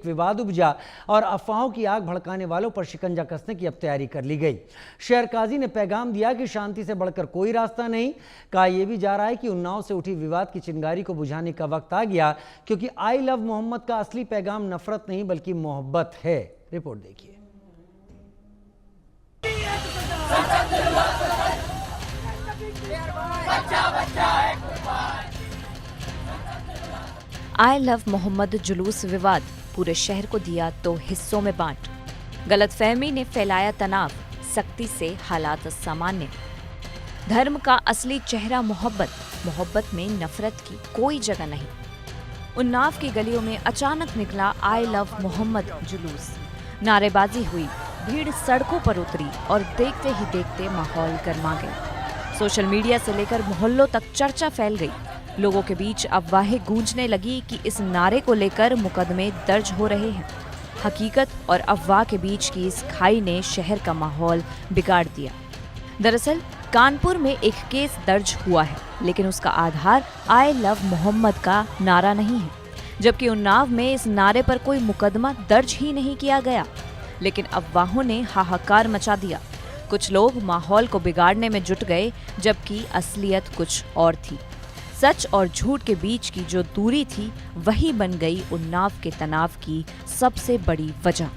विवाद उपजा और अफवाहों की आग भड़काने वालों पर शिकंजा कसने की अब तैयारी कर ली गई। शहर काजी ने पैगाम दिया कि शांति से बढ़कर कोई रास्ता नहीं। कहा यह भी जा रहा है कि उन्नाव से उठी विवाद की चिंगारी को बुझाने का वक्त आ गया, क्योंकि आई लव मोहम्मद का असली पैगाम नफरत नहीं बल्कि मोहब्बत है। रिपोर्ट देखिए। आई लव मोहम्मद जुलूस विवाद पूरे शहर को दिया 2 हिस्सों में बांट। गलतफहमी ने फैलाया तनाव, सख्ती से हालात सामान्य। धर्म का असली चेहरा मोहब्बत, मोहब्बत में नफरत की कोई जगह नहीं। उन्नाव की गलियों में अचानक निकला आई लव मोहम्मद जुलूस। नारेबाजी हुई, भीड़ सड़कों पर उतरी और देखते ही देखते माहौल गर्मा गया। सोशल मीडिया से लेकर मोहल्लों तक चर्चा फैल गई। लोगों के बीच अफवाहें गूंजने लगी कि इस नारे को लेकर मुकदमे दर्ज हो रहे हैं। हकीकत और अफवाह के बीच की इस खाई ने शहर का माहौल बिगाड़ दिया। दरअसल कानपुर में एक केस दर्ज हुआ है, लेकिन उसका आधार आई लव मोहम्मद का नारा नहीं है, जबकि उन्नाव में इस नारे पर कोई मुकदमा दर्ज ही नहीं किया गया। लेकिन अफवाहों ने हाहाकार मचा दिया। कुछ लोग माहौल को बिगाड़ने में जुट गए, जबकि असलियत कुछ और थी। सच और झूठ के बीच की जो दूरी थी, वही बन गई उन्नाव के तनाव की सबसे बड़ी वजह।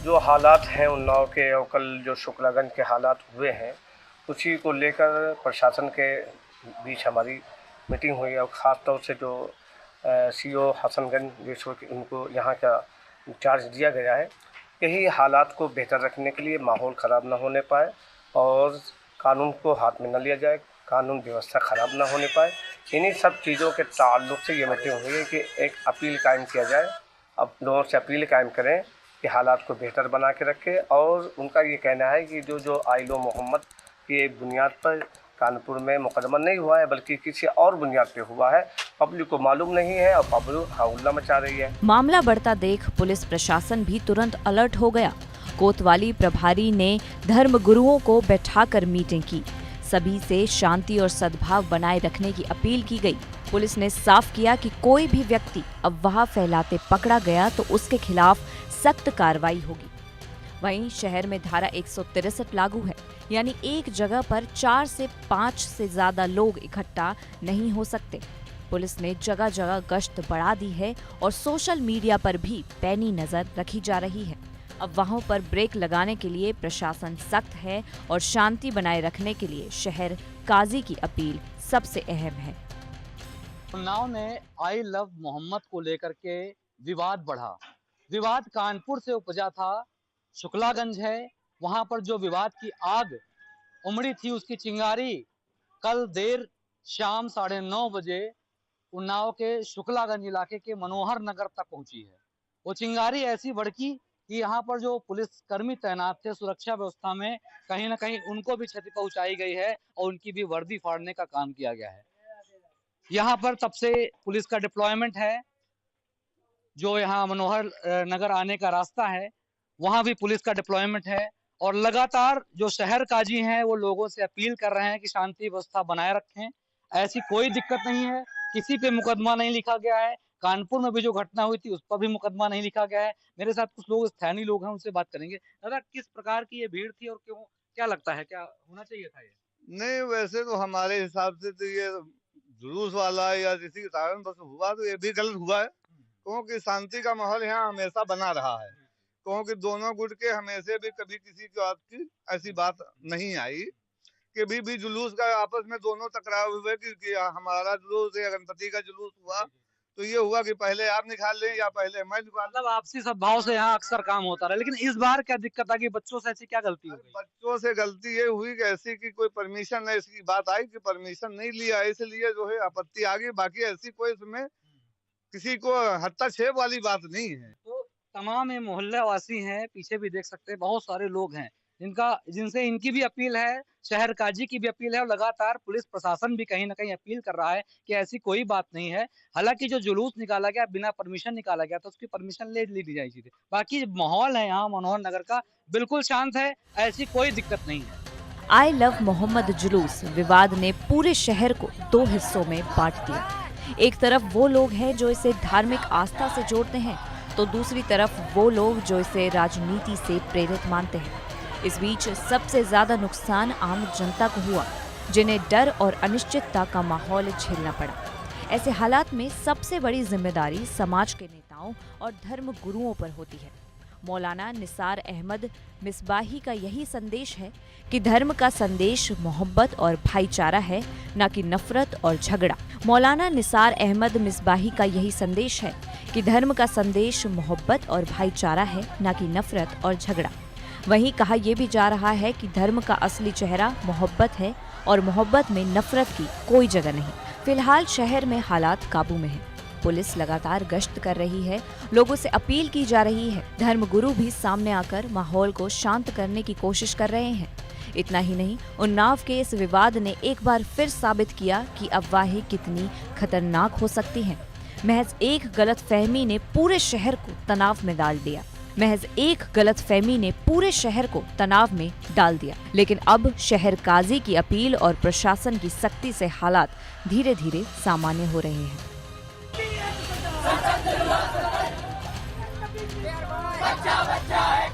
जो हालात हैं उन्नाव के और कल जो शुक्लागंज के हालात हुए हैं, उसी को लेकर प्रशासन के बीच हमारी मीटिंग हुई और ख़ास तौर से जो सीओ हसनगंज उनको यहाँ का चार्ज दिया गया है, यही हालात को बेहतर रखने के लिए माहौल ख़राब ना होने पाए और कानून को हाथ में न लिया जाए, कानून व्यवस्था ख़राब ना होने पाए। इन्हीं सब चीज़ों के ताल्लुक से ये मीटिंग हुई है कि एक अपील कायम किया जाए। अब लोगों से अपील कायम करें कि हालात को बेहतर बना के रखें। और उनका ये कहना है कि जो आई लव मोहम्मद की बुनियाद पर कानपुर में मुकदमा नहीं हुआ है, बल्कि किसी और बुनियाद पे हुआ है। पब्लिक को मालूम नहीं है और पब्लिक हल्ला मचा रही है। मामला बढ़ता देख पुलिस प्रशासन भी तुरंत अलर्ट हो गया। कोतवाली प्रभारी ने धर्म गुरुओं को बैठाकर मीटिंग की। सभी से शांति और सद्भाव बनाए रखने की अपील की गई। पुलिस ने साफ किया कि कोई भी व्यक्ति अफवाह फैलाते पकड़ा गया तो उसके खिलाफ सख्त कार्रवाई होगी। वहीं शहर में धारा 163 लागू है, यानी एक जगह पर 4 से 5 से ज्यादा लोग इकट्ठा नहीं हो सकते। पुलिस ने जगह जगह गश्त बढ़ा दी है और सोशल मीडिया पर भी पैनी नजर रखी जा रही है। अफवाहों पर ब्रेक लगाने के लिए प्रशासन सख्त है और शांति बनाए रखने के लिए शहर काजी की अपील सबसे अहम है। उन्नाव में आई लव मोहम्मद को लेकर के विवाद बढ़ा। विवाद कानपुर से उपजा था, शुक्लागंज है, वहां पर जो विवाद की आग उमड़ी थी, उसकी चिंगारी कल देर शाम 9:30 बजे उन्नाव के शुक्लागंज इलाके के मनोहर नगर तक पहुंची है। वो चिंगारी ऐसी भड़की कि यहाँ पर जो पुलिसकर्मी तैनात थे सुरक्षा व्यवस्था में, कहीं ना कहीं उनको भी क्षति पहुंचाई गई है और उनकी भी वर्दी फाड़ने का काम किया गया है। यहाँ पर तब से पुलिस का डिप्लॉयमेंट है। जो यहाँ मनोहर नगर आने का रास्ता है, वहां भी पुलिस का डिप्लॉयमेंट है और लगातार जो शहर काजी हैं वो लोगों से अपील कर रहे हैं कि शांति व्यवस्था बनाए रखें। ऐसी कोई दिक्कत नहीं है, किसी पे मुकदमा नहीं लिखा गया है। कानपुर में भी जो घटना हुई थी उस पर भी मुकदमा नहीं लिखा गया है। मेरे साथ कुछ लोग स्थानीय लोग हैं, उनसे बात करेंगे। दादा, किस प्रकार की ये भीड़ थी और क्यों, क्या लगता है क्या होना चाहिए था ये? नहीं, वैसे तो हमारे हिसाब से तो ये जुलूस वाला या किसी के कारण बस हुआ तो ये भी गलत हुआ है, क्योंकि शांति का माहौल यहाँ हमेशा बना रहा है। क्योंकि दोनों गुट के हमेशा भी कभी किसी की ऐसी बात नहीं आई कि भी जुलूस का आपस में दोनों टकराव हुए कि हमारा जुलूस या गणपति का जुलूस हुआ तो ये हुआ कि पहले आप निकाल लें या पहले मैं निकाल। मतलब आपसी सद्भाव से यहाँ अक्सर काम होता रहा, लेकिन इस बार क्या दिक्कत आ गई? बच्चों से ऐसी क्या गलती हो गई? बच्चों से गलती ये हुई कि ऐसी की कोई परमिशन नहीं, इसकी बात आई कि परमिशन नहीं लिया, इसलिए जो है आपत्ति आ गई। बाकी ऐसी कोई इसमें किसी को हस्तक्षेप वाली बात नहीं है। तो तमाम ये मोहल्ला वासी हैं, पीछे भी देख सकते हैं बहुत सारे लोग हैं जिनसे इनकी भी अपील है, शहर काजी की भी अपील है और लगातार पुलिस प्रशासन भी कहीं ना कहीं अपील कर रहा है कि ऐसी कोई बात नहीं है। हालांकि जो जुलूस निकाला गया बिना परमिशन निकाला गया तो उसकी परमिशन ले ली जाएगी थी। बाकी माहौल है यहाँ मनोहर नगर का बिल्कुल शांत है, ऐसी कोई दिक्कत नहीं है। आई लव मोहम्मद जुलूस विवाद ने पूरे शहर को 2 हिस्सों में बांट दिया। एक तरफ वो लोग हैं जो इसे धार्मिक आस्था से जोड़ते हैं तो दूसरी तरफ वो लोग जो इसे राजनीति से प्रेरित मानते हैं। इस बीच सबसे ज्यादा नुकसान आम जनता को हुआ, जिन्हें डर और अनिश्चितता का माहौल झेलना पड़ा। ऐसे हालात में सबसे बड़ी जिम्मेदारी समाज के नेताओं और धर्म गुरुओं पर होती है। मौलाना निसार अहमद मिसबाही का यही संदेश है कि धर्म का संदेश मोहब्बत और भाईचारा है, न कि नफरत और झगड़ा। मौलाना निसार अहमद मिसबाही का यही संदेश है कि धर्म का संदेश मोहब्बत और भाईचारा है, न कि नफरत और झगड़ा। वहीं कहा यह भी जा रहा है कि धर्म का असली चेहरा मोहब्बत है और मोहब्बत में नफरत की कोई जगह नहीं। फिलहाल शहर में हालात काबू में हैं। पुलिस लगातार गश्त कर रही है, लोगों से अपील की जा रही है। धर्मगुरु भी सामने आकर माहौल को शांत करने की कोशिश कर रहे हैं। इतना ही नहीं, उन्नाव के इस विवाद ने एक बार फिर साबित किया कि अफवाहें कितनी खतरनाक हो सकती हैं। महज एक गलतफहमी ने पूरे शहर को तनाव में डाल दिया। लेकिन अब शहर काजी की अपील और प्रशासन की सख्ती से हालात धीरे धीरे सामान्य हो रहे हैं। बच्चा है